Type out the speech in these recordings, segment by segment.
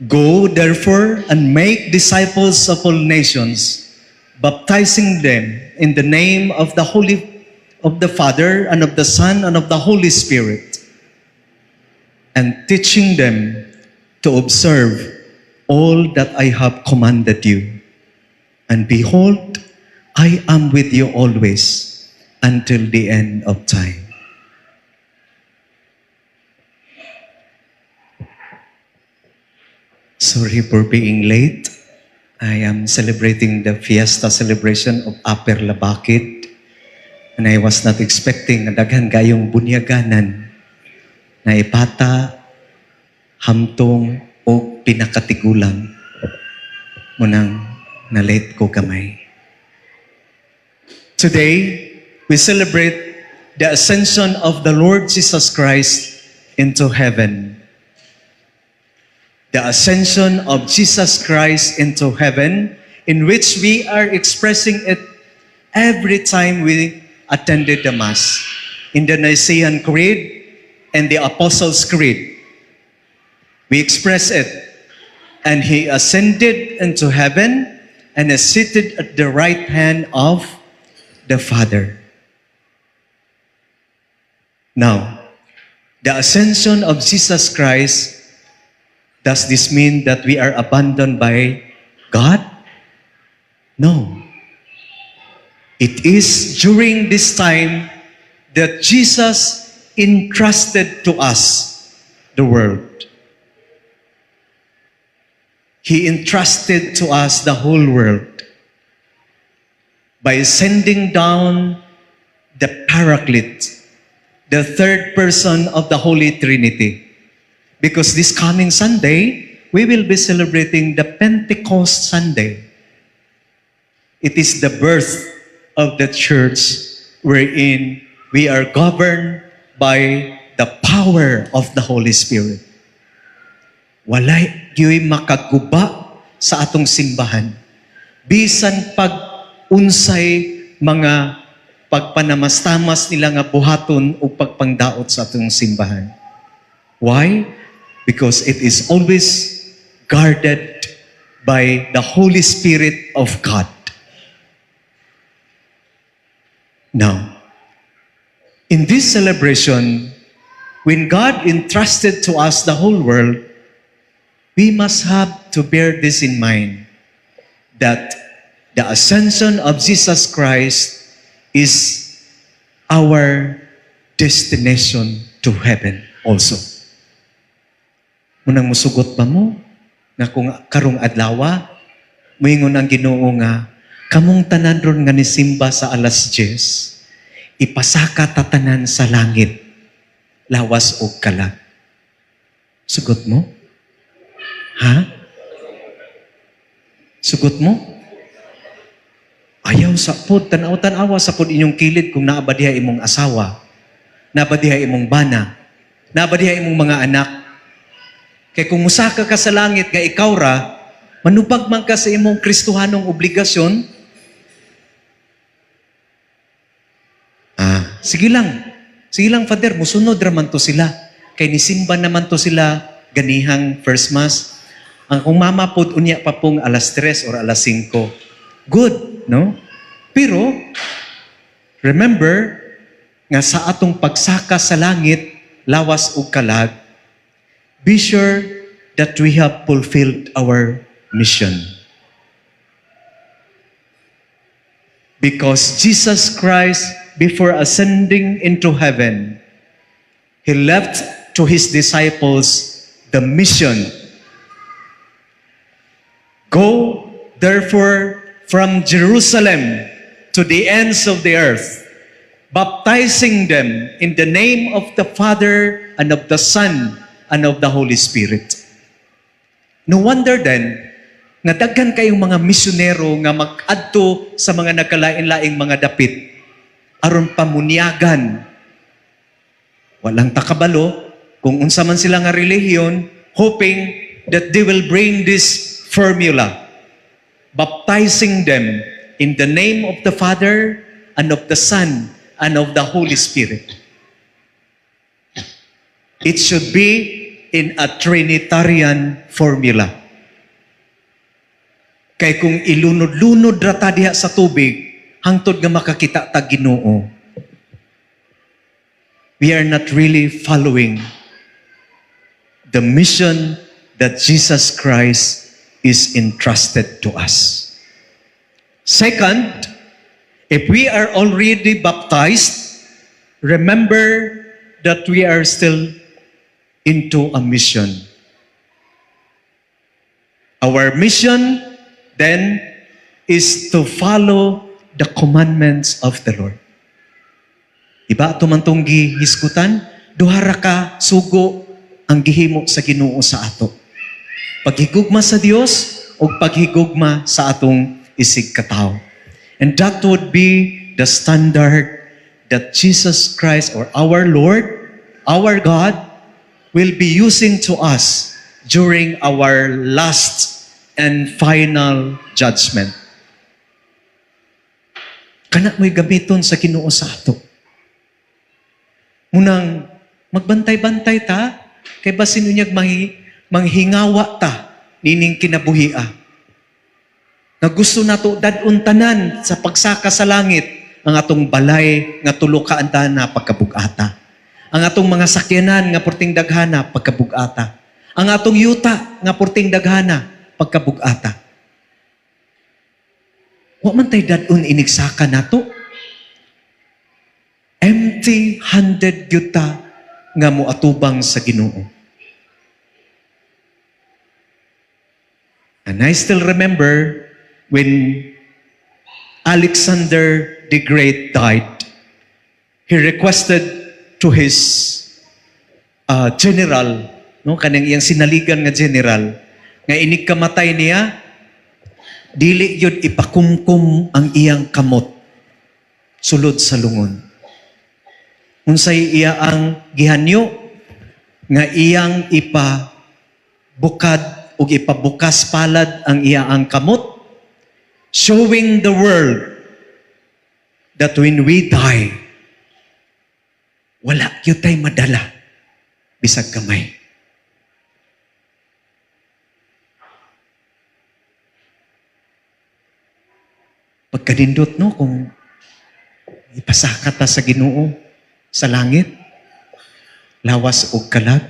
Go, therefore, and make disciples of all nations, baptizing them in the name of the Father, and of the Son, and of the Holy Spirit, and teaching them to observe all that I have commanded you. And behold, I am with you always until the end of time. Sorry for being late. I am celebrating the fiesta celebration of Upper Labakit. And I was not expecting na daghan gayong bunyaganan na ipata, hamtong, o pinakatigulang. Munang na-late ko kamay. Today, we celebrate the ascension of the Lord Jesus Christ into heaven. The ascension of Jesus Christ into heaven, in which we are expressing it every time we attended the Mass. In the Nicene Creed and the Apostles' Creed, we express it. And He ascended into heaven and is seated at the right hand of the Father. Now, the ascension of Jesus Christ, does this mean that we are abandoned by God? No. It is during this time that Jesus entrusted to us the world. He entrusted to us the whole world by sending down the Paraclete, the third person of the Holy Trinity. Because this coming Sunday, we will be celebrating the Pentecost Sunday. It is the birth of the church wherein we are governed by the power of the Holy Spirit. Walay gyud makaguba sa atong simbahan. Bisan pag-unsay mga pagpanamastamas nila nga buhaton o pagpangdaot sa atong simbahan. Why? Because it is always guarded by the Holy Spirit of God. Now, in this celebration, when God entrusted to us the whole world, we must have to bear this in mind, that the ascension of Jesus Christ is our destination to heaven also. Munang musugot pa mo, nga kung karong adlawa, moingon ang Ginoo nga, kamong tanan ron nga nisimba sa alas 10, ipasaka tatanan sa langit, lawas o kalag. Sugot mo? Ha? Sugot mo? Ayaw sa pod, tanaw-tanawa sa pod inyong kilid kung naabadiha imong asawa, naabadiha imong bana, naabadiha imong mga anak. Kaya kung musaka ka sa langit nga ikaw ra, manupag man ka sa imong Kristohanong obligasyon, sige lang, Father, musunod raman to sila. Kay nisimba naman to sila ganihang first Mass. Ang kung mamapod, unya pa pong alas 3 or alas 5. Good, no? Pero, remember, nga sa atong pagsaka sa langit, lawas o kalag, be sure that we have fulfilled our mission. Because Jesus Christ, before ascending into heaven, He left to His disciples the mission. Go, therefore, from Jerusalem to the ends of the earth, baptizing them in the name of the Father and of the Son and of the Holy Spirit. No wonder then, nga daghan kayong mga misyonero nga mag-adto sa mga nagkalain-laing mga dapit aron pamunyagan. Walang takabalo kung unsa man sila nga relihiyon, hoping that they will bring this formula, baptizing them in the name of the Father and of the Son and of the Holy Spirit. It should be in a Trinitarian formula. Kay kung ilunod-lunod rata diha sa tubig, hangtod nga makakita ta Ginoo, we are not really following the mission that Jesus Christ is entrusted to us. Second, if we are already baptized, remember that we are still into a mission. Our mission then is to follow the commandments of the Lord. Diba tumantong gihisgutan, duhara ka sugo ang gihimo sa Ginoo sa ato. Paghigugma sa Dios o paghigugma sa atong isig katao. And that would be the standard that Jesus Christ or our Lord, our God, will be using to us during our last and final judgment. Kana mo'y gamiton sa Ginoo sa ato. Munang magbantay-bantay ta, kay basin unyag manghingawa ta, nining kinabuhia. Na gusto nato dadun tanan sa pagsaka sa langit, ang atong balay nga tulo ka antana pagkabugata. Ang atong mga sakyanan nga purting daghana pagkabugata. Ang atong yuta nga purting daghana pagkabugata. Wa man tay dadun inigsaka nato. Empty-handed yuta nga moatubang sa Ginoo. And I still remember when Alexander the Great died, he requested to his general, no, kanang iyang sinaligan nga general, nga inig kamatay niya, dili yun ipakumkum ang iyang kamot sulod sa lungon. Unsay iya ang gihanyo nga iyang ipabukad o ipabukas palad ang iya ang kamot, showing the world that when we die, wala yun tayo madala bisag kamay. Pagkanindot, no, kung ipasaka ta sa Ginoo sa langit, lawas o kalag.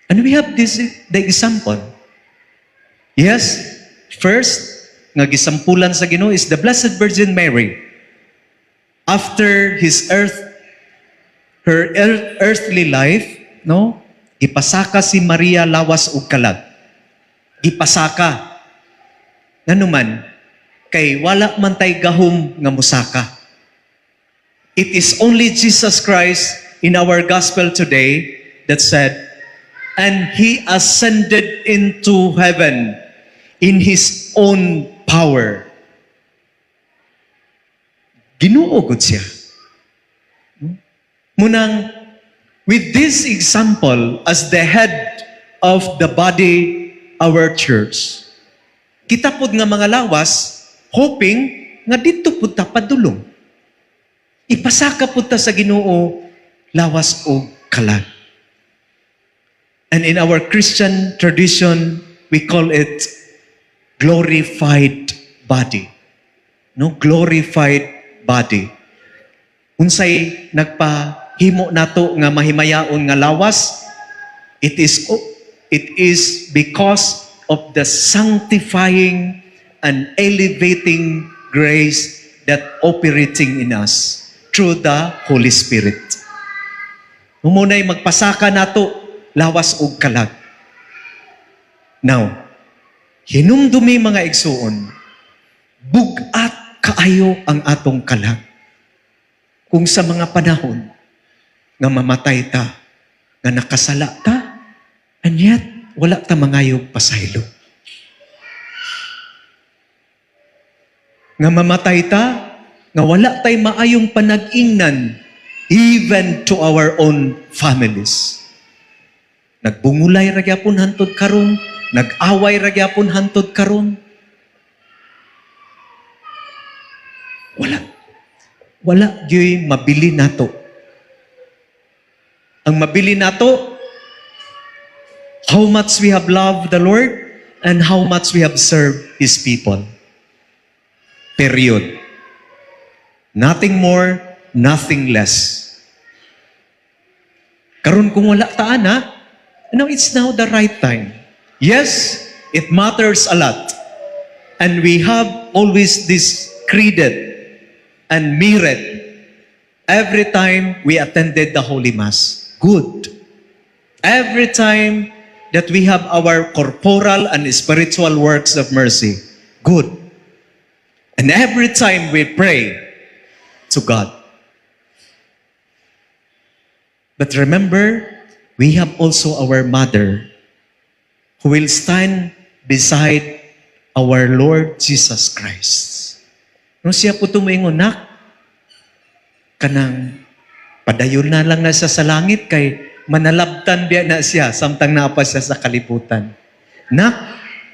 And we have the example. Yes, first, nga gisampulan sa Ginoo is the Blessed Virgin Mary. After her earthly life, no, ipasaka si Maria lawas ug kalag. Ipasaka. Nanuman, kay wala man tay gahom nga musaka. It is only Jesus Christ in our gospel today that said, and He ascended into heaven in His own power. Ginoo gud siya. Munang, with this example as the head of the body, our church, kita pod nga mga lawas, hoping nga dito pod ta padulong. Ipasaka po ta sa Ginoo, lawas o kalag. And in our Christian tradition, we call it glorified body. No, glorified body. Unsay nagpahimo nato nga mahimayaon nga lawas, it is because of the sanctifying and elevating grace that operating in us through the Holy Spirit. Humunay magpasaka nato lawas ug kalag. Now, hinumdumi mga igsuon, bugat kaayo ang atong kalag. Kung sa mga panahon nga mamatay ta, nga nakasala ta, and yet wala ta mangayog pasaylo. Nga mamatay ta, nga wala tay maayong panag-ingnan even to our own families. Nagbungulay ra gyapon hantod karon, nag-away ra gyapon hantod karon. Wala gyud mabili nato. Ang mabili nato how much we have loved the Lord and how much we have served His people. Period. Nothing more, nothing less. Karon kung wala ta ana, it's now the right time. Yes, it matters a lot. And we have always this creeded and mirrored every time we attended the Holy Mass. Good. Every time that we have our corporal and spiritual works of mercy. Good. And every time we pray to God. But remember, we have also our mother who will stand beside our Lord Jesus Christ. Nung siya po tumingon, nak, kanang padayon na lang na siya sa langit kay manalabtan biya na siya samtang naapa siya sa kalibutan. Nak,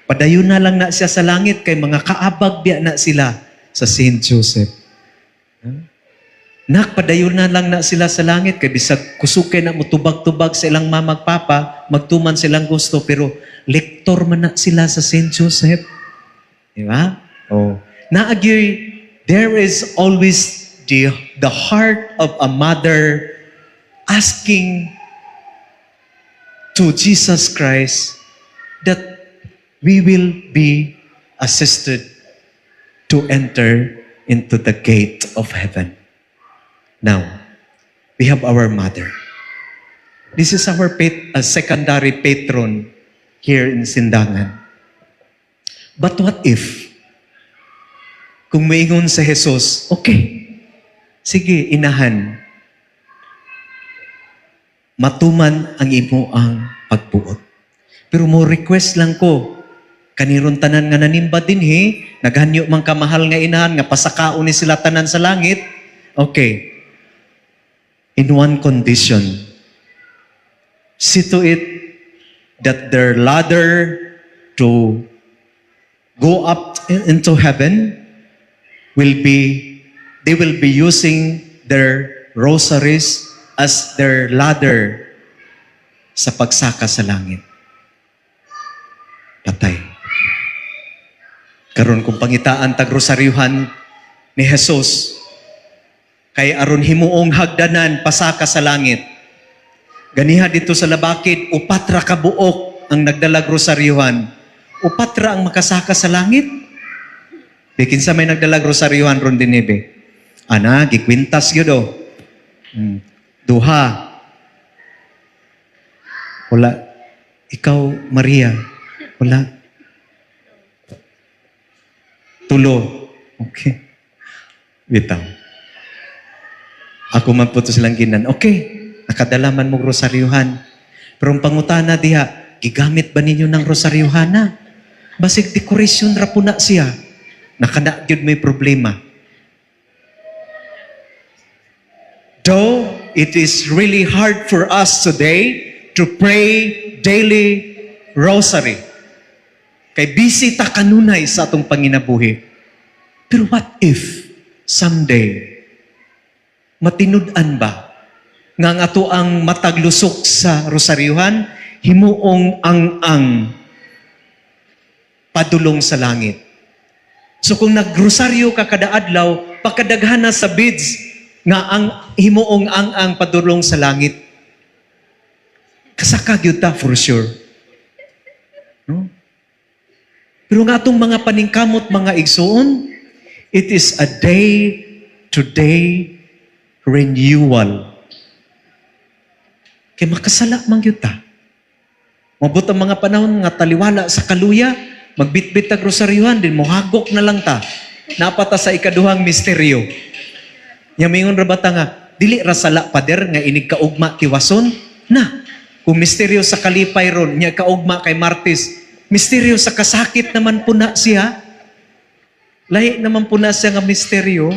padayon na lang na siya sa langit kay mga kaabag biya na sila sa Saint Joseph. Nak, padayon na lang na sila sa langit kay bisag kusuke na mutubag-tubag sa ilang mamagpapa, magtuman silang gusto, pero lektor man na sila sa Saint Joseph. Di ba? Oh. Naagyoy, there is always the heart of a mother asking to Jesus Christ that we will be assisted to enter into the gate of heaven. Now, we have our mother. This is our secondary patron here in Sindangan. But what if, kung maingon sa Jesus, okay, sige, inahan, matuman ang imo ang pagbuot. Pero mo request lang ko, kaniron tanan nga nanimba din naghanyo mang kamahal nga inahan, nga pasakaon ni sila tanan sa langit, okay, in one condition, see to it that their ladder to go up into heaven they will be using their rosaries as their ladder sa pagsaka sa langit. Patay. Karon kung pangitaan tag rosaryuhan ni Jesus, kay aron himuong hagdanan pasaka sa langit. Ganiha dito sa labakid, upatra ka buok ang nagdalag rosaryuhan. Upatra ang makasaka sa langit. Bikin sa may nagdalag rosaryuhan ron dinebe. Ana, gikwintas yun o. Duha. Wala. Ikaw, Maria. Wala. Tulo. Okay. Bitaw. Ako man po to silang ginan. Okay, nakadalaman mong rosaryuhan. Pero ang pangutana diha, gigamit ba ninyo ng rosaryuhan na? Basig dekorasyon ra po na siya. Nakanagyod may problema. Though it is really hard for us today to pray daily rosary. Kay busy ta kanunay sa atong panginabuhi. Pero what if someday matinud-an ba nga ang ato ang mataglusok sa rosaryuhan, himuong ang padulong sa langit. So kung nagrosaryo ka kada adlaw, pakadaghan na sa beads nga ang himuong ang padulong sa langit. Kasaka gyud ta for sure. No? Pero nga atong mga paningkamot, mga igsoon, it is a day-to-day renewal. Kaya makasala man yun ta. Mabot ang mga panahon nga taliwala sa kaluya, magbitbit tag rosaryuhan din, mohagok na lang ta. Napata sa ikaduhang misteryo. Yamingon ra bata nga, dili ra sala pader nga inig kaugma tiwason na. Kung misteryo sa kalipay ron, niya kaugma kay Martis, misteryo sa kasakit naman po na siya. Lahi naman po na siya nga misteryo.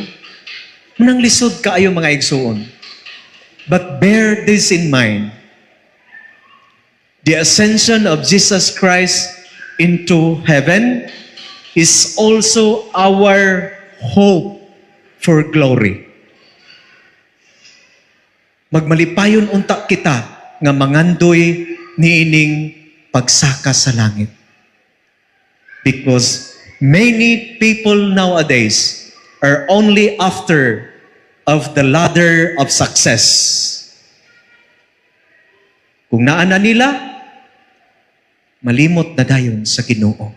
Munang lisod kaayo mga igsoon. But bear this in mind. The ascension of Jesus Christ into heaven is also our hope for glory. Magmalipayon unta kita nga mangandoy niining pagsaka sa langit. Because many people nowadays are only after of the ladder of success. Kung naana nila, malimot na dayon sa Ginoo.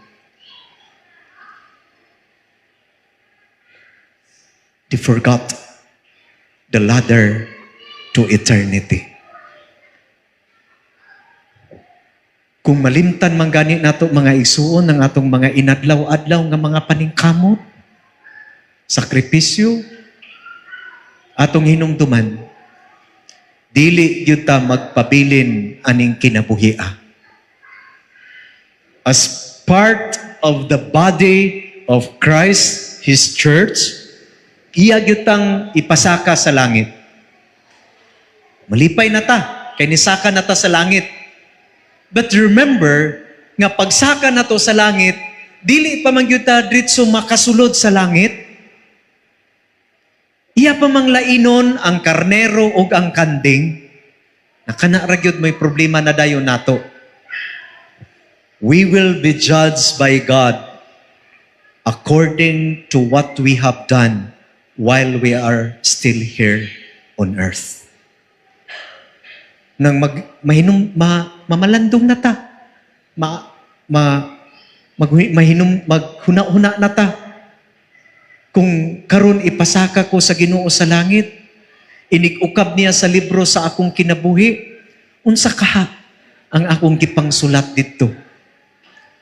They forgot the ladder to eternity. Kung malimtan man gani nato mga isuon ng atong mga inadlaw-adlaw nga mga paningkamot, sakripisyo, atong hinumduman, dili gyud ta magpabilin aning kinabuhia. As part of the body of Christ, His church, iya gyud tang ipasaka sa langit. Malipay na ta, kay nisaka na ta sa langit. But remember, nga pagsaka na to sa langit, dili pa man gyud ta diretso makasulod sa langit. Iya pa mang lainon ang karnero ug ang kanding. Nakana ra gyud may problema na dayon nato. We will be judged by God according to what we have done while we are still here on earth. Nang mamalandong na ta, maghuna-huna na ta. Kung karon ipasaka ko sa Ginoo sa langit, inig-ukab niya sa libro sa akong kinabuhi, unsa ka ang akong gipangsulat didto?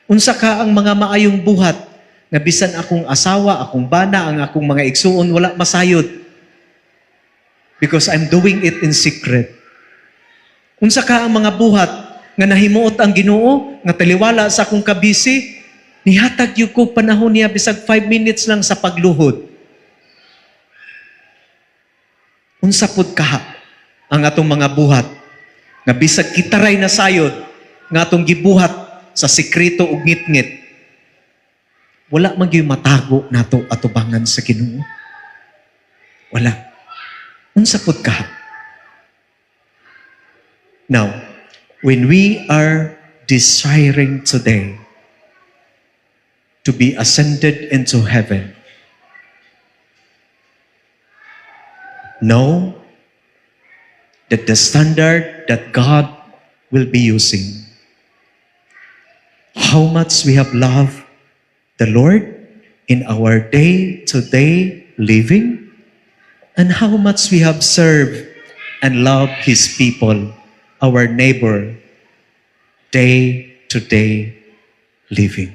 Unsa ka ang mga maayong buhat nga bisan akong asawa, akong bana, ang akong mga igsuon wala masayod? Because I'm doing it in secret. Unsa ka ang mga buhat nga nahimuot ang Ginoo, nga taliwala sa akong kabisi, nihatag yun ko panahon niya bisag 5 minutes lang sa pagluhod. Unsa pud ka ang atong mga buhat, nga bisag kitaray na sayod, nga atong gibuhat sa sikreto ug ngit-ngit. Wala man gyud matago nato atubangan sa Ginoo. Wala. Unsa pud ka? Now, when we are desiring today to be ascended into heaven, know that the standard that God will be using, how much we have loved the Lord in our day-to-day living, and how much we have served and loved His people, our neighbor, day-to-day living.